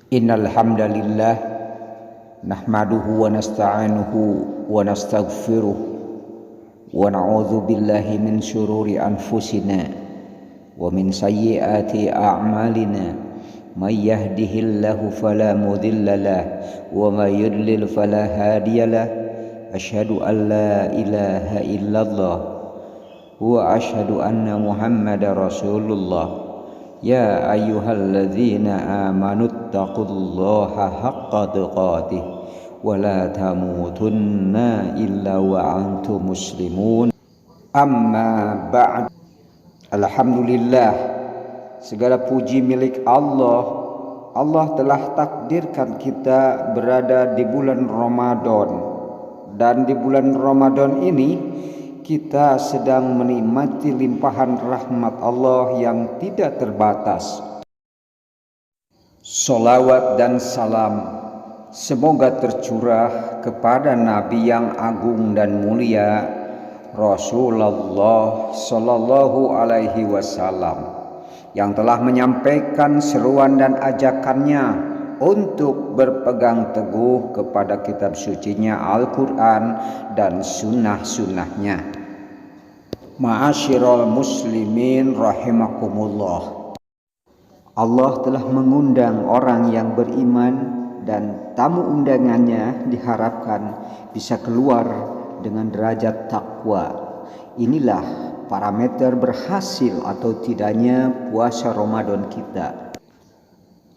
Innal hamdalillah nahmaduhu wa nasta'inuhu wa nastaghfiruh wa na'udzu billahi min syururi anfusina wa min sayyiati a'malina may yahdihillahu fala mudilla lahu wa may yudlil fala hadiyalah. Asyhadu an la ilaha illallah wa asyhadu anna Muhammadar Rasulullah. Ya ayyuhalladzina amanu taqullaha haqqa tuqatih wa la tamutunna illa wa antum muslimun. Amma ba'd. Alhamdulillah, segala puji milik Allah. Allah telah takdirkan kita berada di bulan Ramadan, dan di bulan Ramadan ini kita sedang menikmati limpahan rahmat Allah yang tidak terbatas. Sholawat dan salam semoga tercurah kepada Nabi yang agung dan mulia, Rasulullah Sallallahu Alaihi Wasallam, yang telah menyampaikan seruan dan ajakannya untuk berpegang teguh kepada kitab sucinya Al-Quran dan sunnah-sunnahnya. Ma'asyiral muslimin rahimakumullah. Allah telah mengundang orang yang beriman, dan tamu undangannya diharapkan bisa keluar dengan derajat takwa. Inilah parameter berhasil atau tidaknya puasa Ramadan kita.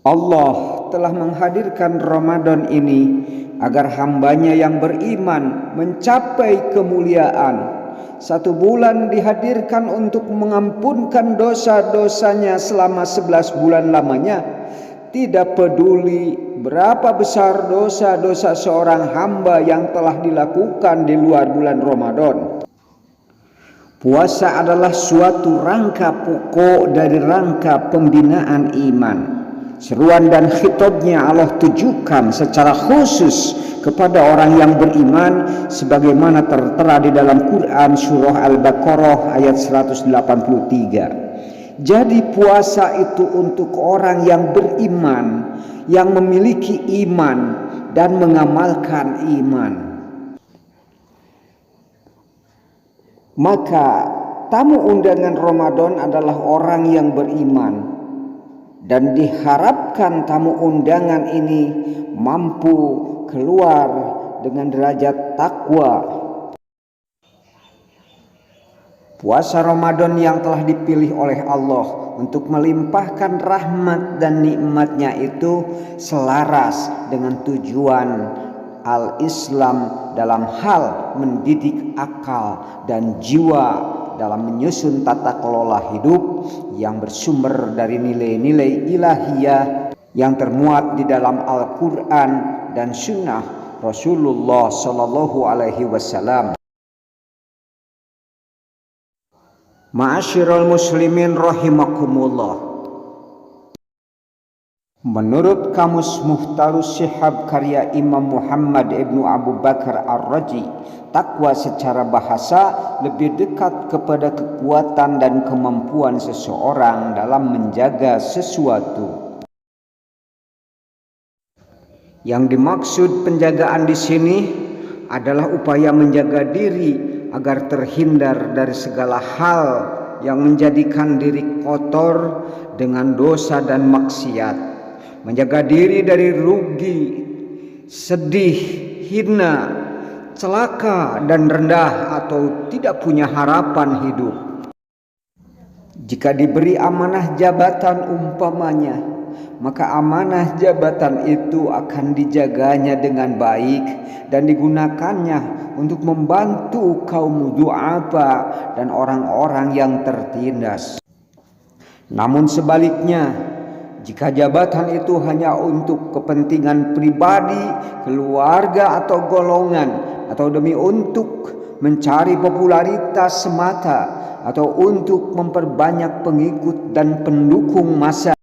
Allah telah menghadirkan Ramadan ini agar hambanya yang beriman mencapai kemuliaan. 1 bulan dihadirkan untuk mengampunkan dosa-dosanya selama 11 bulan lamanya. Tidak peduli berapa besar dosa-dosa seorang hamba yang telah dilakukan di luar bulan Ramadan. Puasa adalah suatu rangka pokok dari rangka pembinaan iman. Seruan dan khitabnya Allah tujukan secara khusus kepada orang yang beriman, sebagaimana tertera di dalam Quran surah Al-Baqarah ayat 183. Jadi puasa itu untuk orang yang beriman, yang memiliki iman dan mengamalkan iman. Maka tamu undangan Ramadan adalah orang yang beriman, dan diharapkan tamu undangan ini mampu keluar dengan derajat takwa. Puasa Ramadan yang telah dipilih oleh Allah untuk melimpahkan rahmat dan nikmatnya itu selaras dengan tujuan al-Islam dalam hal mendidik akal dan jiwa dalam menyusun tata kelola hidup yang bersumber dari nilai-nilai ilahiyah yang termuat di dalam Al-Quran dan Sunnah Rasulullah Sallallahu Alaihi Wasallam. Ma'asyiral muslimin rahimakumullah. Menurut Kamus Muhtarus Shihab karya Imam Muhammad ibnu Abu Bakar Ar-Razi, takwa secara bahasa lebih dekat kepada kekuatan dan kemampuan seseorang dalam menjaga sesuatu. Yang dimaksud penjagaan di sini adalah upaya menjaga diri agar terhindar dari segala hal yang menjadikan diri kotor dengan dosa dan maksiat. Menjaga diri dari rugi, sedih, hina, celaka, dan rendah atau tidak punya harapan hidup. Jika diberi amanah jabatan umpamanya, maka amanah jabatan itu akan dijaganya dengan baik dan digunakannya untuk membantu kaum du'afa dan orang-orang yang tertindas. Namun sebaliknya, jika jabatan itu hanya untuk kepentingan pribadi, keluarga atau golongan, atau demi untuk mencari popularitas semata, atau untuk memperbanyak pengikut dan pendukung massa,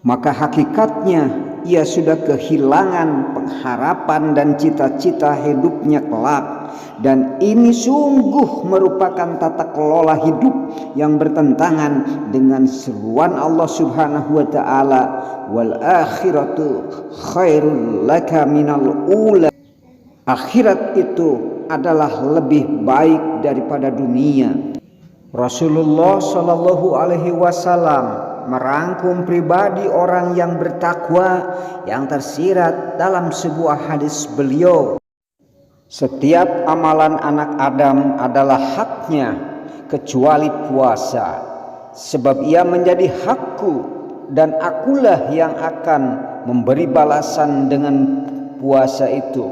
maka hakikatnya ia sudah kehilangan pengharapan dan cita-cita hidupnya kelak. Dan ini sungguh merupakan tata kelola hidup yang bertentangan dengan seruan Allah Subhanahu wa taala, wal akhiratu khairul laka minal ula. Akhirat itu adalah lebih baik daripada dunia. Rasulullah Shallallahu alaihi wasallam merangkum pribadi orang yang bertakwa yang tersirat dalam sebuah hadis beliau. Setiap amalan anak Adam adalah haknya kecuali puasa, sebab ia menjadi hakku dan akulah yang akan memberi balasan dengan puasa itu.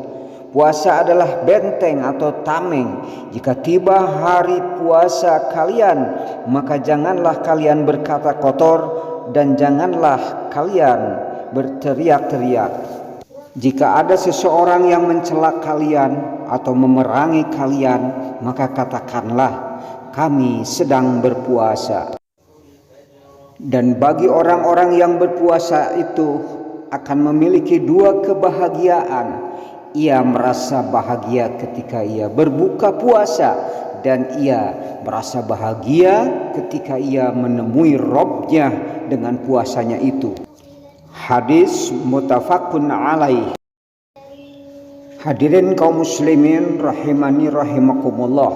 Puasa adalah benteng atau tameng. Jika tiba hari puasa kalian, maka janganlah kalian berkata kotor dan janganlah kalian berteriak-teriak. Jika ada seseorang yang mencela kalian atau memerangi kalian, maka katakanlah, kami sedang berpuasa. Dan bagi orang-orang yang berpuasa itu akan memiliki dua kebahagiaan. Ia merasa bahagia ketika ia berbuka puasa, dan ia merasa bahagia ketika ia menemui Rabb-Nya dengan puasanya itu. Hadis muttafaqun alaih. Hadirin kaum muslimin rahimani rahimakumullah.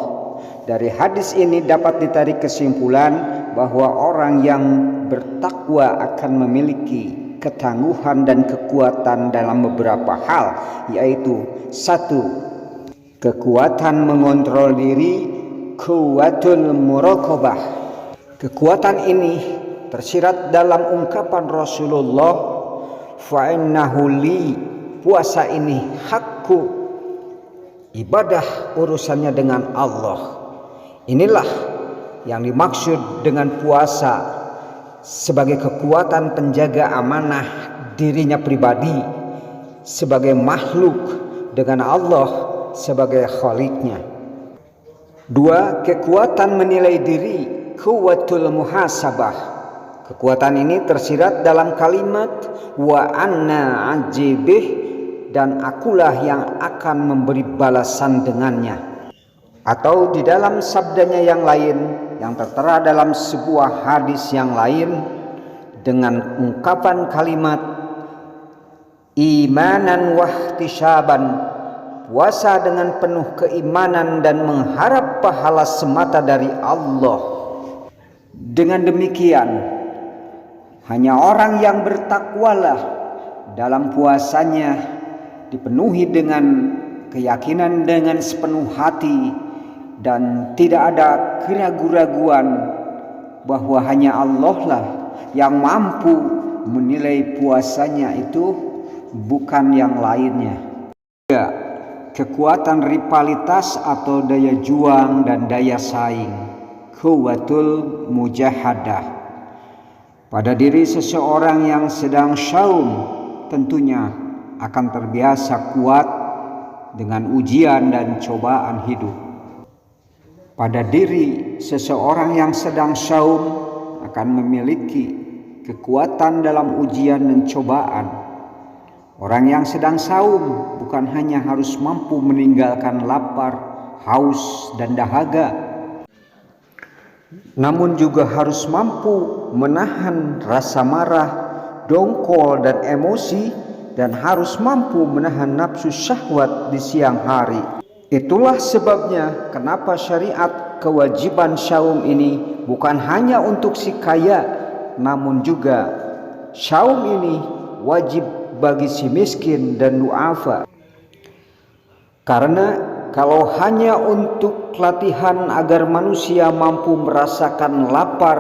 Dari hadis ini dapat ditarik kesimpulan bahwa orang yang bertakwa akan memiliki ketangguhan dan kekuatan dalam beberapa hal, yaitu 1. Kekuatan mengontrol diri, quwwatul muraqabah. Kekuatan ini tersirat dalam ungkapan Rasulullah, fa innahu li, puasa ini hakku, ibadah urusannya dengan Allah. Inilah yang dimaksud dengan puasa sebagai kekuatan penjaga amanah dirinya pribadi sebagai makhluk dengan Allah sebagai khaliknya. 2. Kekuatan menilai diri, quwwatul muhasabah. Kekuatan ini tersirat dalam kalimat wa anna ajibih, dan akulah yang akan memberi balasan dengannya. Atau di dalam sabdanya yang lain yang tertera dalam sebuah hadis yang lain dengan ungkapan kalimat imanan wahtisaban, puasa dengan penuh keimanan dan mengharap pahala semata dari Allah. Dengan demikian, hanya orang yang bertakwalah dalam puasanya dipenuhi dengan keyakinan dengan sepenuh hati dan tidak ada keraguan-raguan bahwa hanya Allah lah yang mampu menilai puasanya itu, bukan yang lainnya. 3. Kekuatan rivalitas atau daya juang dan daya saing, quwwatul mujahadah. Pada diri seseorang yang sedang syaum tentunya akan terbiasa kuat dengan ujian dan cobaan hidup. Pada diri seseorang yang sedang saum akan memiliki kekuatan dalam ujian dan cobaan. Orang yang sedang saum bukan hanya harus mampu meninggalkan lapar, haus, dan dahaga, namun juga harus mampu menahan rasa marah, dongkol, dan emosi, dan harus mampu menahan nafsu syahwat di siang hari. Itulah sebabnya kenapa syariat kewajiban saum ini bukan hanya untuk si kaya, namun juga saum ini wajib bagi si miskin dan du'afa. Karena kalau hanya untuk latihan agar manusia mampu merasakan lapar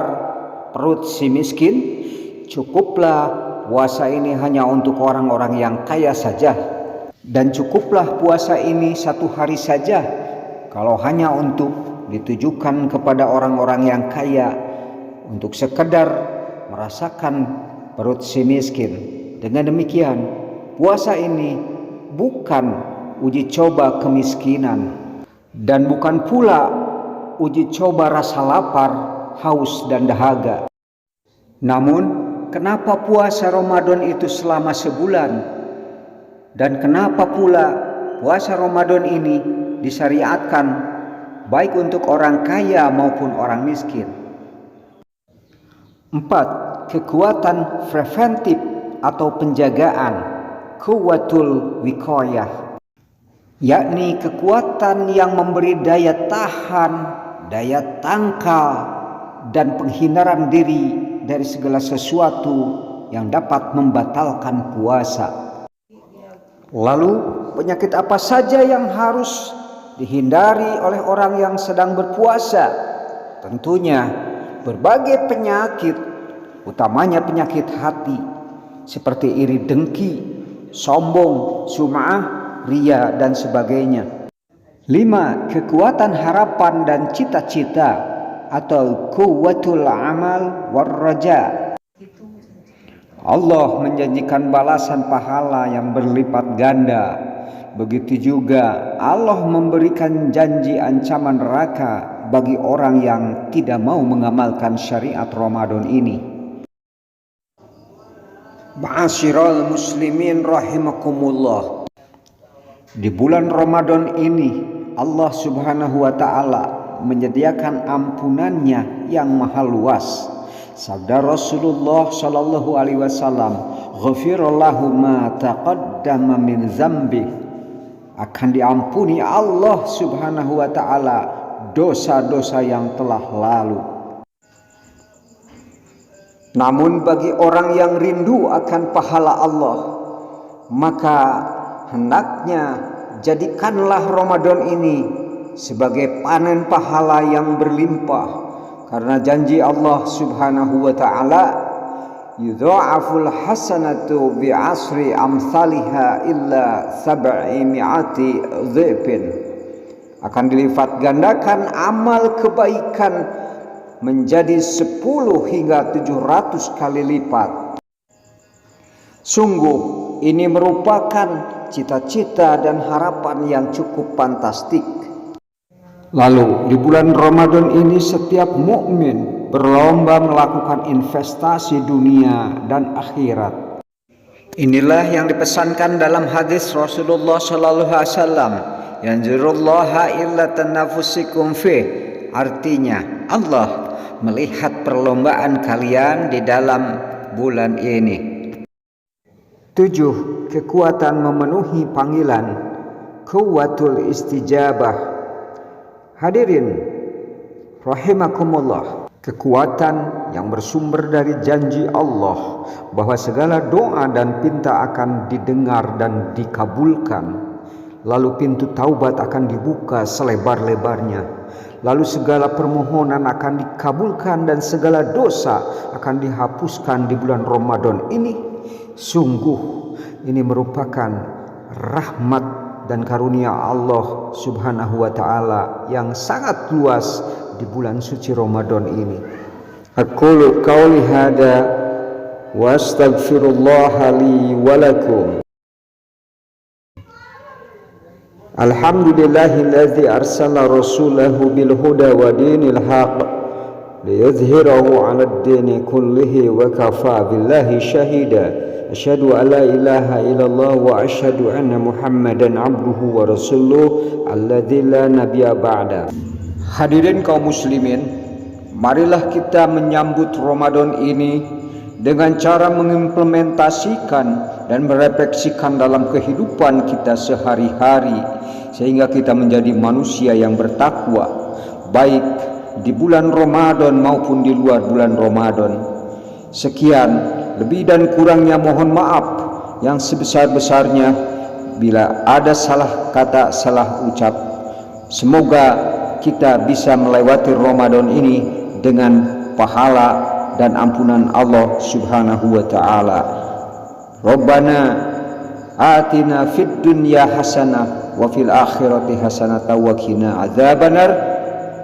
perut si miskin, cukuplah puasa ini hanya untuk orang-orang yang kaya saja. Dan cukuplah puasa ini 1 hari saja kalau hanya untuk ditujukan kepada orang-orang yang kaya, untuk sekedar merasakan perut si miskin. Dengan demikian, puasa ini bukan uji coba kemiskinan dan bukan pula uji coba rasa lapar, haus, dan dahaga. Namun kenapa puasa Ramadan itu selama sebulan? Dan kenapa pula puasa Ramadan ini disyariatkan baik untuk orang kaya maupun orang miskin? 4. Kekuatan preventif atau penjagaan, quwwatul wiqayah, yakni kekuatan yang memberi daya tahan, daya tangkal, dan penghindaran diri dari segala sesuatu yang dapat membatalkan puasa. Lalu, penyakit apa saja yang harus dihindari oleh orang yang sedang berpuasa? Tentunya berbagai penyakit, utamanya penyakit hati, seperti iri dengki, sombong, sum'ah, riya, dan sebagainya. 5. Kekuatan harapan dan cita-cita atau quwwatul amal war raja. Allah menjanjikan balasan pahala yang berlipat ganda. Begitu juga Allah memberikan janji ancaman neraka bagi orang yang tidak mau mengamalkan syariat Ramadan ini. Ma'asyiral muslimin rahimakumullah. Di bulan Ramadan ini Allah Subhanahu wa taala menyediakan ampunannya yang maha luas. Sabda Rasulullah sallallahu alaihi wasallam, "Ghafirallahu ma taqaddama min dzambi." Akan diampuni Allah Subhanahu wa taala dosa-dosa yang telah lalu. Namun bagi orang yang rindu akan pahala Allah, maka hendaknya jadikanlah Ramadan ini sebagai panen pahala yang berlimpah, karena janji Allah Subhanahu wa taala, yudha'aful hasanatu bi'asri amsalha illa sab'i mi'ati dhifin. Akan dilipat gandakan amal kebaikan menjadi 10 hingga 700 kali lipat. Sungguh ini merupakan cita-cita dan harapan yang cukup fantastik. Lalu di bulan Ramadan ini setiap mukmin berlomba melakukan investasi dunia dan akhirat. Inilah yang dipesankan dalam hadis Rasulullah sallallahu alaihi wasallam, yanzurullaha illa tanafusikum fi. Artinya Allah melihat perlombaan kalian di dalam bulan ini. 7. Kekuatan memenuhi panggilan, quwwatul istijabah. Hadirin rahimakumullah, kekuatan yang bersumber dari janji Allah bahwa segala doa dan pinta akan didengar dan dikabulkan. Lalu pintu taubat akan dibuka selebar-lebarnya. Lalu segala permohonan akan dikabulkan dan segala dosa akan dihapuskan di bulan Ramadan ini. Sungguh ini merupakan rahmat dan karunia Allah Subhanahu wa taala yang sangat luas di bulan suci Ramadan ini. Aqulu qauli hada wa astaghfirullah li wa lakum. Alhamdulillahillazi arsala rasulahu bil huda wa dinil haq liyuzhirahu 'alad dini kullihi wa kafa billahi shahida. Asyhadu an la ilaha illallah wa asyhadu anna Muhammadan abduhu wa rasuluh alladzi la nabiyya ba'da. Hadirin kaum muslimin, marilah kita menyambut Ramadan ini dengan cara mengimplementasikan dan merefleksikan dalam kehidupan kita sehari-hari, sehingga kita menjadi manusia yang bertakwa, baik di bulan Ramadan maupun di luar bulan Ramadan. Sekian, lebih dan kurangnya mohon maaf yang sebesar-besarnya bila ada salah kata, salah ucap. Semoga kita bisa melewati Ramadan ini dengan pahala dan ampunan Allah Subhanahu wa taala. Rabbana atina fid dunya hasanah wa fil akhirati hasanah wa qina adzabannar.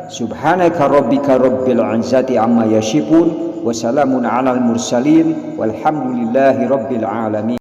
Subhanaka rabbika rabbil izzati amma yasifun wa salamun alal mursalin walhamdulillahi rabbil alamin.